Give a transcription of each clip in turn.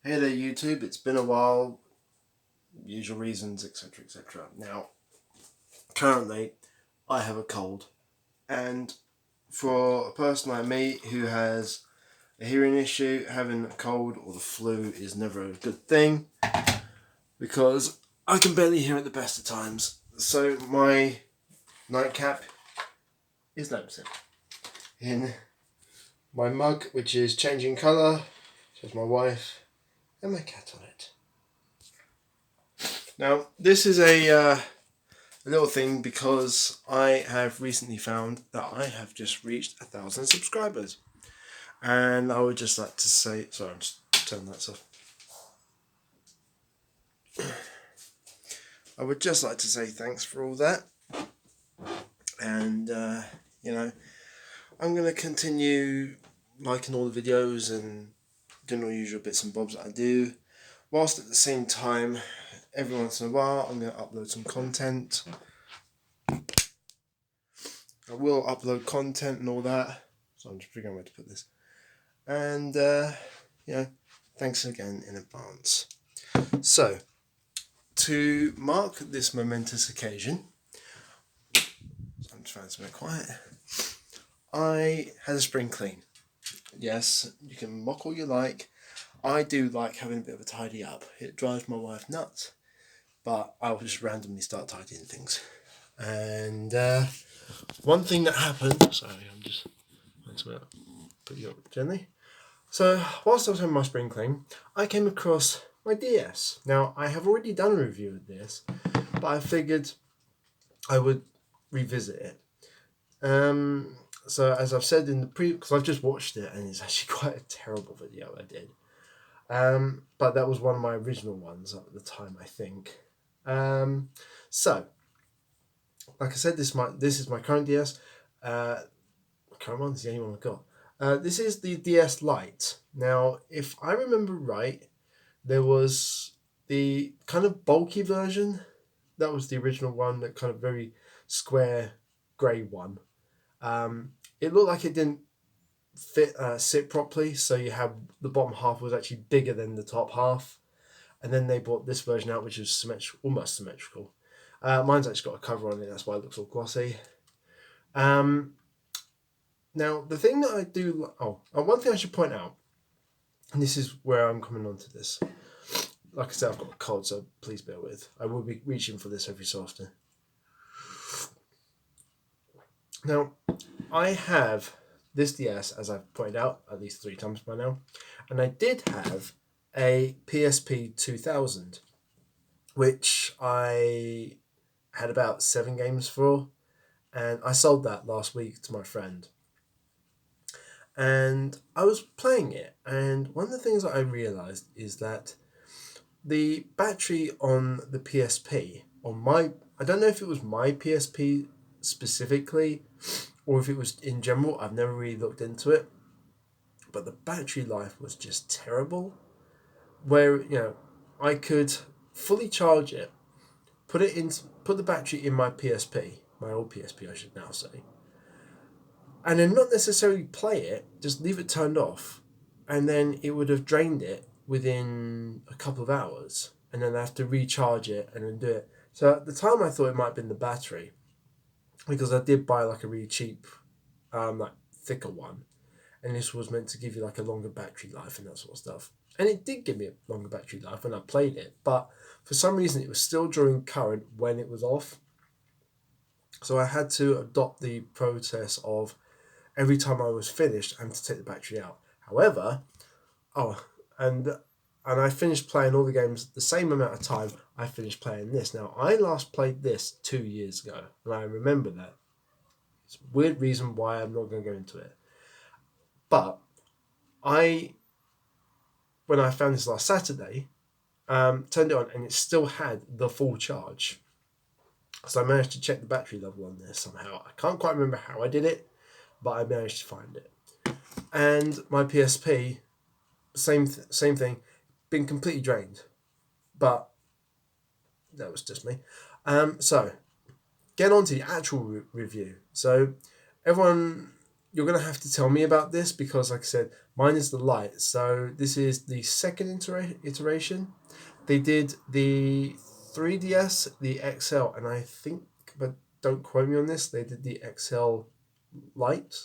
Hey there YouTube, it's been a while, usual reasons, etc, etc. Now, currently I have a cold, and for a person like me who has a hearing issue, having a cold or the flu is never a good thing because I can barely hear at the best of times. So my nightcap is Lamson. In my mug, which is changing colour, says my wife and my cat on it. Now, this is a little thing because I have recently found that I have just reached 1,000 subscribers, and I would just like to say, sorry, I'm just turning that off. I would just like to say thanks for all that, and I'm going to continue liking all the videos and doing all the usual bits and bobs that I do, whilst at the same time, every once in a while, I'm going to upload some content. I will upload content and all that, so I'm just figuring out where to put this. And, thanks again in advance. So, to mark this momentous occasion, I'm trying to make quiet, I had a spring clean. Yes, you can mock all you like. I do like having a bit of a tidy up. It drives my wife nuts, but I will just randomly start tidying things. And one thing that happened, sorry, I'm just put you up gently. So, whilst I was having my spring clean, I came across my DS. Now, I have already done a review of this, but I figured I would revisit it. So, as I've said in the because I've just watched it, and it's actually quite a terrible video I did. But that was one of my original ones at the time, I think. So, like I said, this is my current DS. Current one, this is the only one I've got. This is the DS Lite. Now, if I remember right, there was the kind of bulky version. That was the original one, that kind of very square grey one. It looked like it didn't sit properly, so you had the bottom half was actually bigger than the top half. And then they brought this version out, which is almost symmetrical. Mine's actually got a cover on it, that's why it looks all glossy. Now, the thing that I do... one thing I should point out, and this is where I'm coming on to this. Like I said, I've got a cold, so please bear with. I will be reaching for this every so often. Now, I have this DS, as I've pointed out, at least 3 times by now. And I did have a PSP 2000, which I had about 7 games for. And I sold that last week to my friend. And I was playing it, and one of the things that I realised is that the battery on the PSP, I don't know if it was my PSP specifically, or if it was in general, I've never really looked into it, but the battery life was just terrible, where, I could fully charge it, put the battery in my PSP, my old PSP I should now say, and then not necessarily play it, just leave it turned off, and then it would have drained it within a couple of hours, and then I have to recharge it and then do it. So at the time I thought it might have been the battery, because I did buy like a really cheap, thicker one, and this was meant to give you like a longer battery life and that sort of stuff. And it did give me a longer battery life when I played it, but for some reason it was still drawing current when it was off. So I had to adopt the process of every time I was finished, I had to take the battery out. However, and I finished playing all the games the same amount of time I finished playing this. Now, I last played this 2 years ago, and I remember that. It's a weird reason why I'm not going to go into it. But when I found this last Saturday, turned it on, and it still had the full charge. So I managed to check the battery level on this somehow. I can't quite remember how I did it, but I managed to find it. And my PSP, same thing, been completely drained. But that was just me. So, get on to the actual review. So, everyone, you're going to have to tell me about this because, like I said, Mine is the Lite. So this is the second iteration. They did the 3DS, the XL, and I think, but don't quote me on this, they did the XL Lite.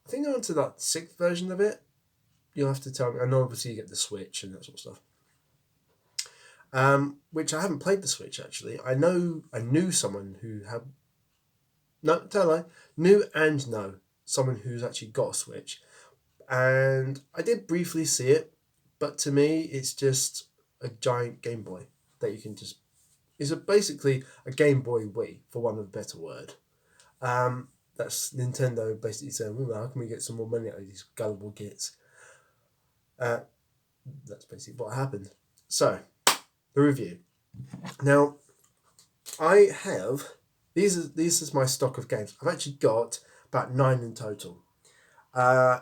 I think they're onto that sixth version of it. You'll have to tell me. I know obviously you get the Switch and that sort of stuff. Which I haven't played the Switch actually. I knew someone who had no tell I knew and know someone who's actually got a Switch, and I did briefly see it, but to me it's just a giant Game Boy that you can just. It's basically a Game Boy Wii, for want of a better word. That's Nintendo basically saying, well, how can we get some more money out of these gullible gits? Uh, that's basically what happened. So, the review. Now, I have these is my stock of games. I've actually got about 9 in total.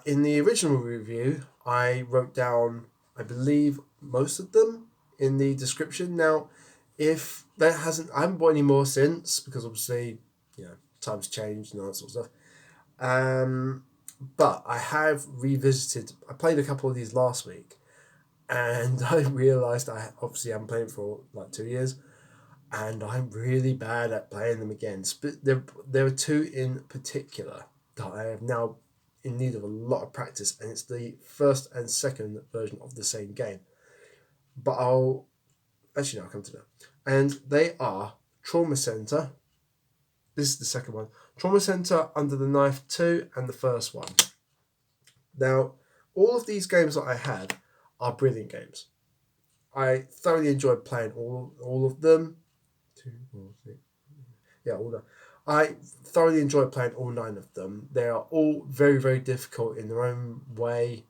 In the original review, I wrote down, I believe, most of them in the description. Now, if that hasn't, I haven't bought any more since because obviously, times changed and all that sort of stuff. But I have revisited. I played a couple of these last week, and I realised I obviously haven't played for like 2 years, and I'm really bad at playing them again. There are two in particular that I have now in need of a lot of practice, and it's the first and second version of the same game. But I'll come to that. And they are Trauma Center. This is the second one. Trauma Center, Under the Knife 2, and the first one. Now, all of these games that I had are brilliant games. I thoroughly enjoyed playing all of them. 2, 4, 6. Yeah, all that. I thoroughly enjoyed playing all 9 of them. They are all very, very difficult in their own way.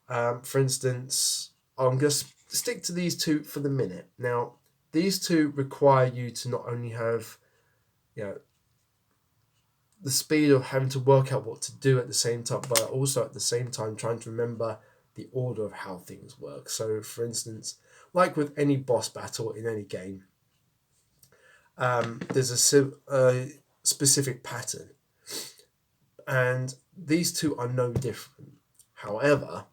For instance, I'm going to stick to these two for the minute. Now, these two require you to not only have, the speed of having to work out what to do at the same time, but also at the same time trying to remember the order of how things work. So, for instance, like with any boss battle in any game, there's a specific pattern, and these two are no different. However,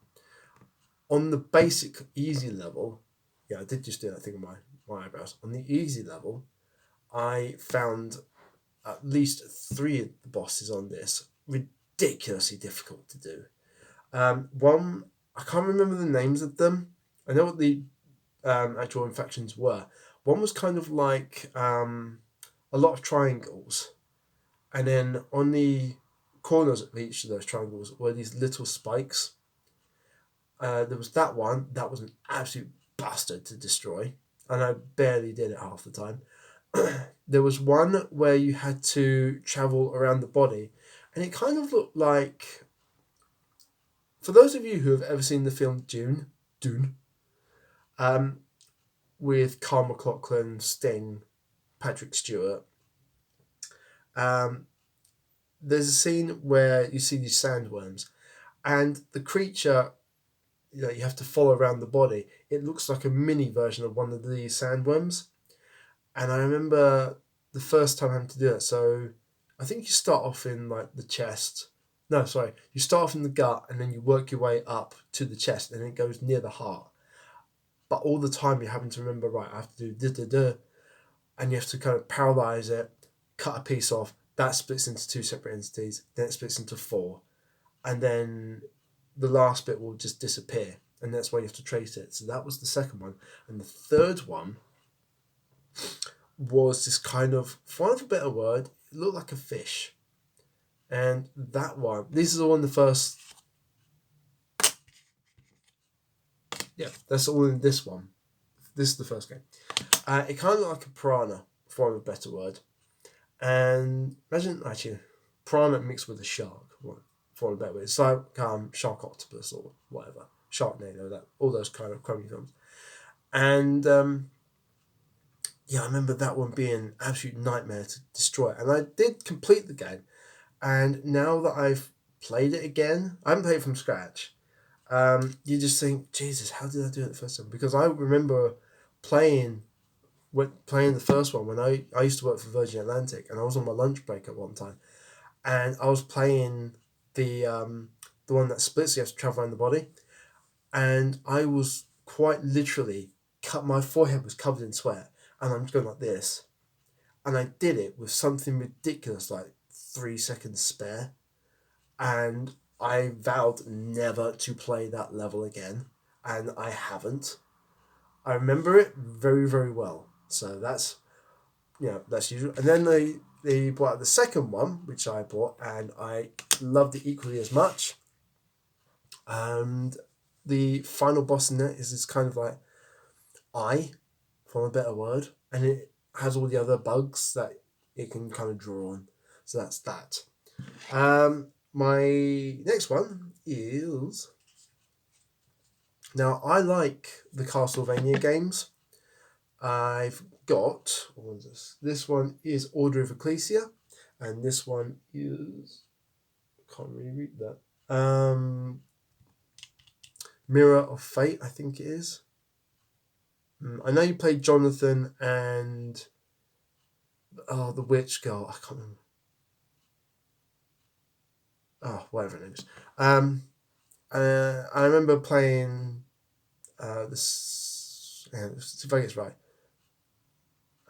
on the basic easy level, I did just do that thing with my eyebrows. On the easy level, I found at least 3 of the bosses on this ridiculously difficult to do. One, I can't remember the names of them. I know what the actual infections were. One was kind of like a lot of triangles, and then on the corners of each of those triangles were these little spikes. There was that one that was an absolute bastard to destroy, and I barely did it half the time. There was one where you had to travel around the body, and it kind of looked like. For those of you who have ever seen the film Dune, with Carl MacLachlan, Sting, Patrick Stewart, there's a scene where you see these sandworms, and the creature, you have to follow around the body. It looks like a mini version of one of these sandworms, and I remember the first time having to do it. So I think you start off in like the chest. No, sorry. You start off in the gut and then you work your way up to the chest and it goes near the heart. But all the time you're having to remember, right, I have to do da-da-da. And you have to kind of paralyze it, cut a piece off. That splits into 2 separate entities. Then it splits into 4. And then the last bit will just disappear. And that's why you have to trace it. So that was the second one. And the third one was this kind of, for want of a better word, it looked like a fish. And that one, this is all in the first. Yeah, that's all in this one. This is the first game. It kind of looked like a piranha, for want of a better word. And imagine, actually, piranha mixed with a shark, for want of a better word. It's like Shark Octopus or whatever. Sharknado, all those kind of crummy films. And I remember that one being an absolute nightmare to destroy. And I did complete the game. And now that I've played it again, I haven't played it from scratch. You just think, Jesus, how did I do it the first time? Because I remember playing the first one when I used to work for Virgin Atlantic, and I was on my lunch break at one time, and I was playing the the one that splits, you have to travel around the body. And I was quite literally my forehead was covered in sweat, and I'm just going like this. And I did it with something ridiculous like 3 seconds spare. And I vowed never to play that level again. And I haven't. I remember it very, very well. So that's usual. And then they brought out the second one, which I bought, and I loved it equally as much. And the final boss in it is this kind of like eye, from a better word, and it has all the other bugs that it can kind of draw on. So that's that. My next one is, now I like the Castlevania games. I've got, what was this? This one is Order of Ecclesia, and this one is, I can't really read that. Mirror of Fate, I think it is. I know you played Jonathan and the witch girl. I can't remember. Oh, whatever it is. I remember playing this. Yeah, if I get it right.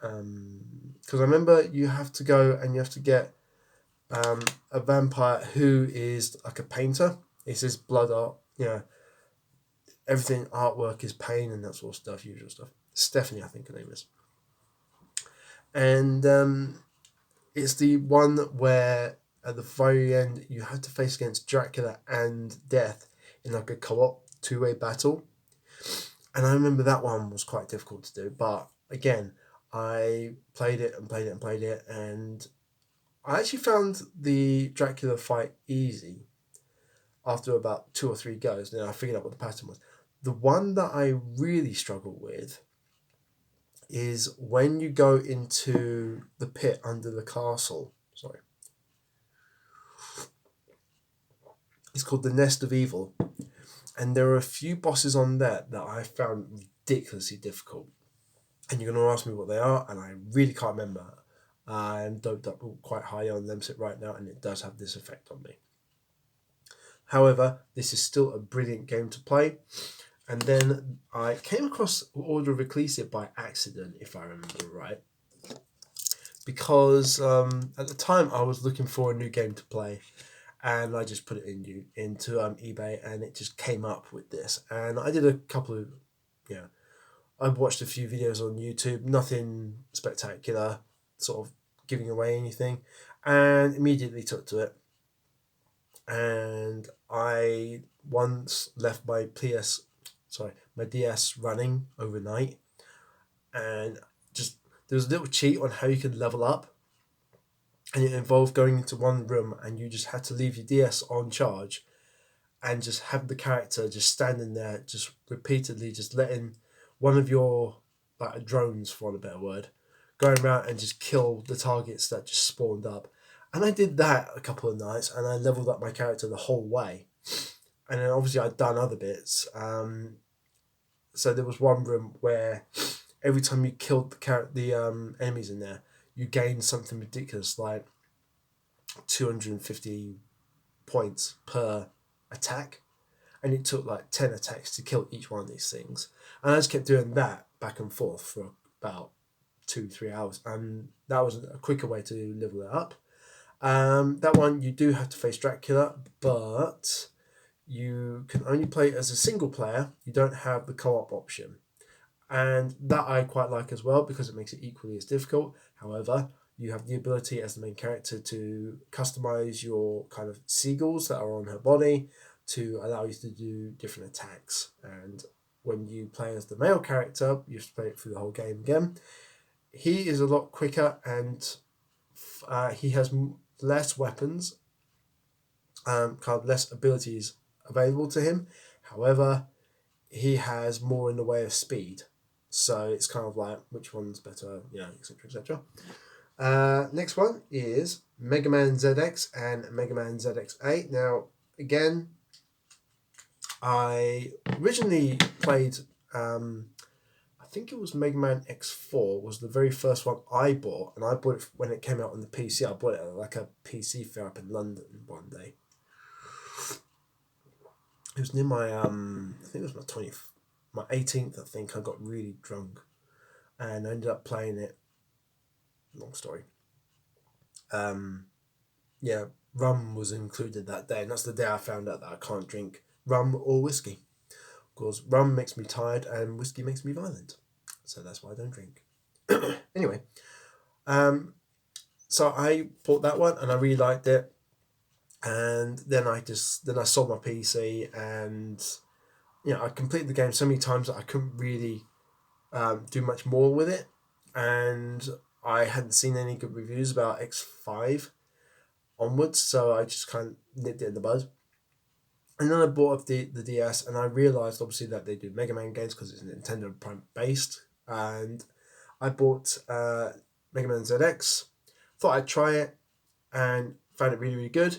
Because I remember you have to go and you have to get a vampire who is like a painter. It's his blood art. Everything artwork is paint and that sort of stuff, usual stuff. Stephanie, I think her name is. And it's the one where at the very end you have to face against Dracula and Death in like a co-op 2-way battle. And I remember that one was quite difficult to do, but again, I played it, and I actually found the Dracula fight easy after about 2 or 3 goes. Then I figured out what the pattern was. The one that I really struggle with is when you go into the pit under the castle. Sorry. It's called the Nest of Evil. And there are a few bosses on there that I found ridiculously difficult. And you're going to ask me what they are, and I really can't remember. I'm doped up quite high on Lemsip right now, and it does have this effect on me. However, this is still a brilliant game to play. And then I came across Order of Ecclesia by accident, if I remember right. Because at the time I was looking for a new game to play, and I just put it into eBay, and it just came up with this. And I did a couple of, I watched a few videos on YouTube, nothing spectacular, sort of giving away anything, and immediately took to it. And I once left my DS running overnight, and just there was a little cheat on how you could level up, and it involved going into one room and you just had to leave your DS on charge and just have the character just standing there, just repeatedly just letting one of your like drones, for want of a better word, going around and just kill the targets that just spawned up. And I did that a couple of nights, and I leveled up my character the whole way. And then obviously I'd done other bits. So there was one room where every time you killed the enemies in there, you gained something ridiculous like 250 points per attack, and it took like 10 attacks to kill each one of these things. And I just kept doing that back and forth for about 2-3 hours, and that was a quicker way to level it up. That one you do have to face Dracula, but you can only play as a single player. You don't have the co-op option, and that I quite like as well because it makes it equally as difficult. However, you have the ability as the main character to customize your kind of seagulls that are on her body to allow you to do different attacks. And when you play as the male character, you have to play it through the whole game again. He is a lot quicker, and he has less weapons, kind of less abilities available to him. However, he has more in the way of speed. So it's kind of like which one's better, etc., etc. Next one is Mega Man ZX and Mega Man ZX8. Now, again, I originally played, I think it was Mega Man X4 was the very first one I bought, and I bought it when it came out on the PC. I bought it at like a PC fair up in London one day. it was near my I think it was my 18th. I think I got really drunk, and I ended up playing it. Long story. Yeah, rum was included that day, and that's the day I found out that I can't drink rum or whiskey. Because rum makes me tired and whiskey makes me violent. So that's why I don't drink. Anyway, um, so I bought that one and I really liked it. And then I sold my PC, and I completed the game so many times that I couldn't really do much more with it. And I hadn't seen any good reviews about X5 onwards, so I just kind of nipped it in the bud. And then I bought up the DS, and I realized obviously that they do Mega Man games because it's Nintendo Prime based. And I bought Mega Man ZX, thought I'd try it, and found it really, really good.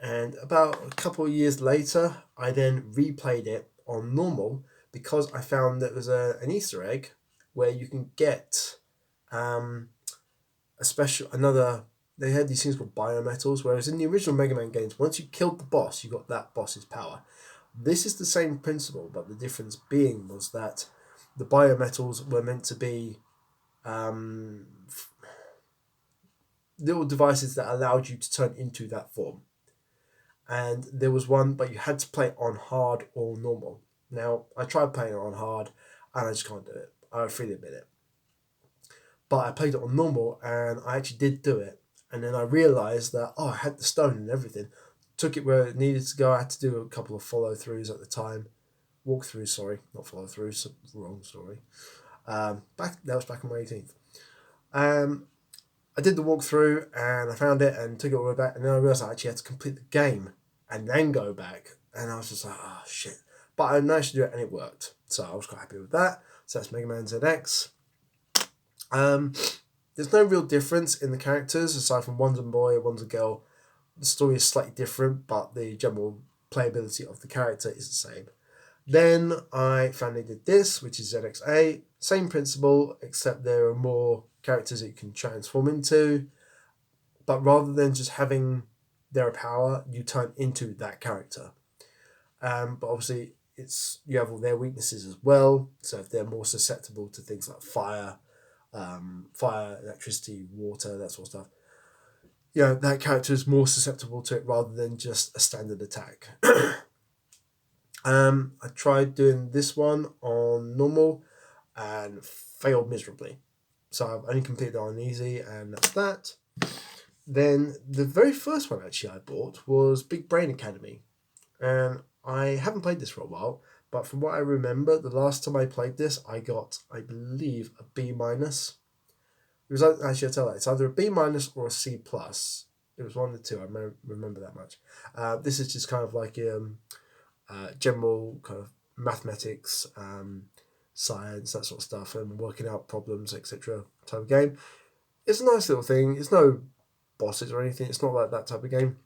And about a couple of years later, I then replayed it on normal because I found that there was an Easter egg where you can get um, a special another. They had these things called biometals, whereas in the original Mega Man games, once you killed the boss, you got that boss's power. This is the same principle, but the difference being was that the biometals were meant to be um, little devices that allowed you to turn into that form. And there was one, but you had to play it on hard or normal. Now, I tried playing it on hard, and I just can't do it. I freely admit it. But I played it on normal, and I actually did do it. And then I realised that, I had the stone and everything. Took it where it needed to go. I had to do a couple of follow-throughs at the time. Walk-throughs, sorry. Not follow-throughs, wrong story. That was back on my 18th. Um, I did the walkthrough, and I found it, and took it all the way back. And then I realised I actually had to complete the game and then go back. And I was just like, oh, shit. But I managed to do it, and it worked. So I was quite happy with that. So that's Mega Man ZX. There's no real difference in the characters, aside from one's a boy, one's a girl. The story is slightly different, but the general playability of the character is the same. Then I finally did this, which is ZXA. Same principle, except there are more characters that you can transform into. But rather than just having their power, you turn into that character. But obviously, you have all their weaknesses as well. So if they're more susceptible to things like fire, electricity, water, that sort of stuff, that character is more susceptible to it rather than just a standard attack. I tried doing this one on normal and failed miserably. So I've only completed it on easy, and that's that. Then the very first one actually I bought was Big Brain Academy. And I haven't played this for a while, but from what I remember, the last time I played this, I got, I believe, a B minus. It was actually, I tell that it's either a B minus or a C plus. It was one of the two. I remember that much. This is just kind of like general kind of mathematics, science, that sort of stuff, and working out problems, etc. type of game. It's a nice little thing. It's no bosses or anything. It's not like that type of game.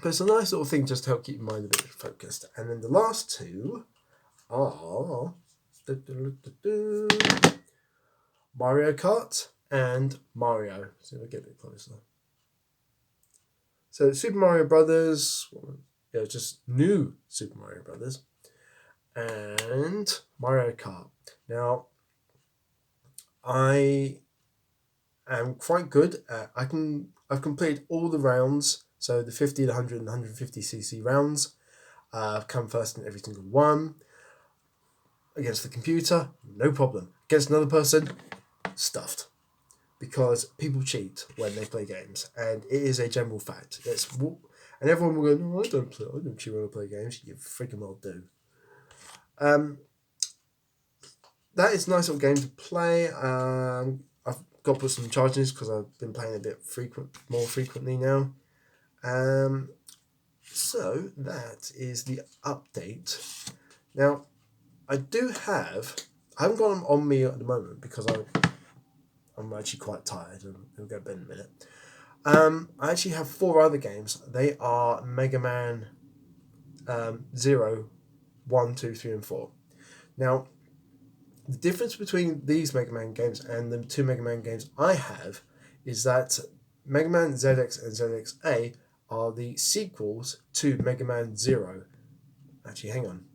But it's a nice little thing just to help keep your mind a bit focused. And then the last two are Mario Kart and Mario. So if I get a bit closer. So Super Mario Brothers, just new Super Mario Brothers, and Mario Kart. Now, I am quite good at, I've completed all the rounds, so the 50, the 100, and 150cc rounds. I've come first in every single one. Against the computer, no problem. Against another person, stuffed. Because people cheat when they play games, and it is a general fact. And everyone will go, no, I don't cheat when I play games. You freaking well do. That is a nice little game to play. I've got to put some charges because I've been playing a bit more frequently now. So that is the update. Now, I haven't got them on me at the moment because I'm actually quite tired, and we'll go to bed in a minute. I actually have 4 other games. They are Mega Man 0, 1, 2, 3, and 4. Now, the difference between these Mega Man games and the 2 Mega Man games I have is that Mega Man ZX and ZXA are the sequels to Mega Man 0. Actually, hang on.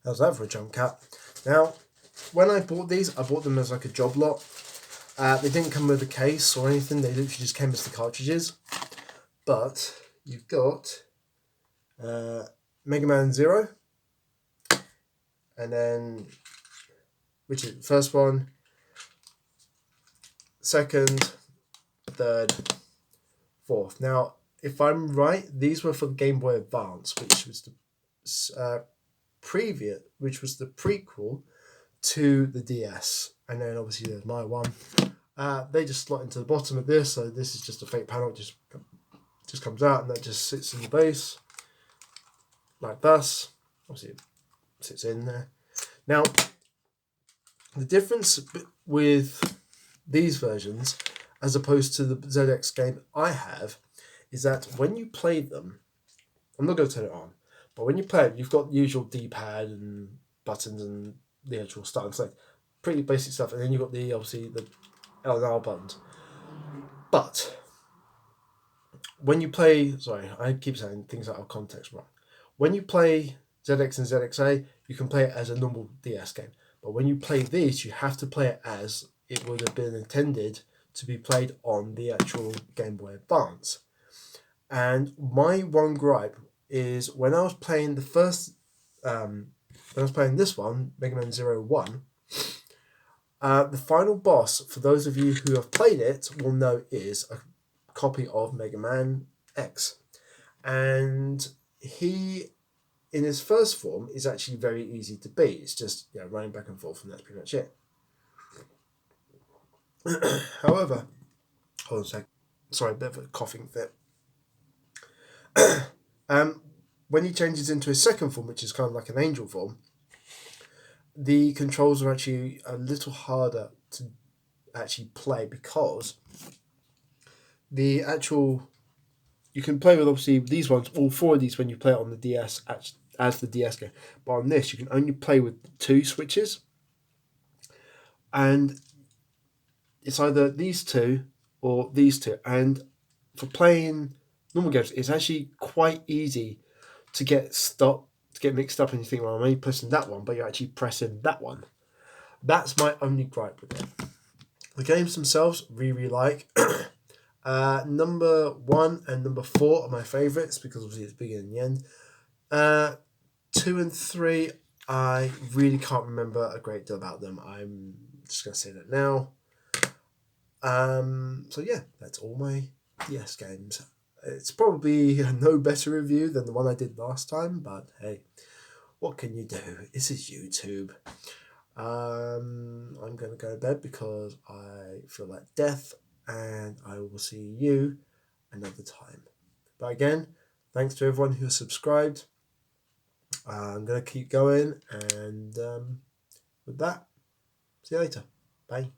How's that for a jump cut? Now, when I bought these, I bought them as like a job lot. They didn't come with a case or anything. They literally just came as the cartridges. But you've got Mega Man Zero, and then which is first one, second, third, fourth. Now, if I'm right, these were for the Game Boy Advance, which was the which was the prequel to the DS, and then obviously there's my one. They just slot into the bottom of this, so this is just a fake panel. It just comes out, and that just sits in the base like thus. Obviously, it sits in there. Now, the difference with these versions, as opposed to the ZX game I have, is that when you play them, I'm not going to turn it on, but when you play it, you've got the usual D-pad and buttons and the actual start and select, pretty basic stuff, and then you've got obviously the L and R buttons. But when you play, sorry, I keep saying things out of context wrong. When you play ZX and ZXA, you can play it as a normal DS game. But when you play this, you have to play it as it would have been intended to be played on the actual Game Boy Advance. And my one gripe is when I was playing the first, when I was playing this one, Mega Man 01, the final boss, for those of you who have played it, will know is a copy of Mega Man X. And he, in his first form, is actually very easy to beat. It's just running back and forth, and that's pretty much it. However, hold on a sec. Sorry, a bit of a coughing fit. When he changes into his second form, which is kind of like an angel form, the controls are actually a little harder to actually play because the actual, you can play with obviously these ones, all four of these when you play it on the DS as the DS game, but on this you can only play with 2 switches, and it's either these 2 or these 2, and for playing normal games it's actually quite easy to get mixed up, and you think, well, I'm only pressing that one, but you're actually pressing that one. That's my only gripe with it. The games themselves, really like. Number 1 and number 4 are my favourites because obviously it's bigger than the end. 2 and 3, I really can't remember a great deal about them. I'm just going to say that now. So yeah, that's all my DS games. It's probably no better review than the one I did last time, but hey, what can you do? This is YouTube. I'm going to go to bed because I feel like death, and I will see you another time. But again, thanks to everyone who subscribed. I'm going to keep going, and with that, see you later. Bye.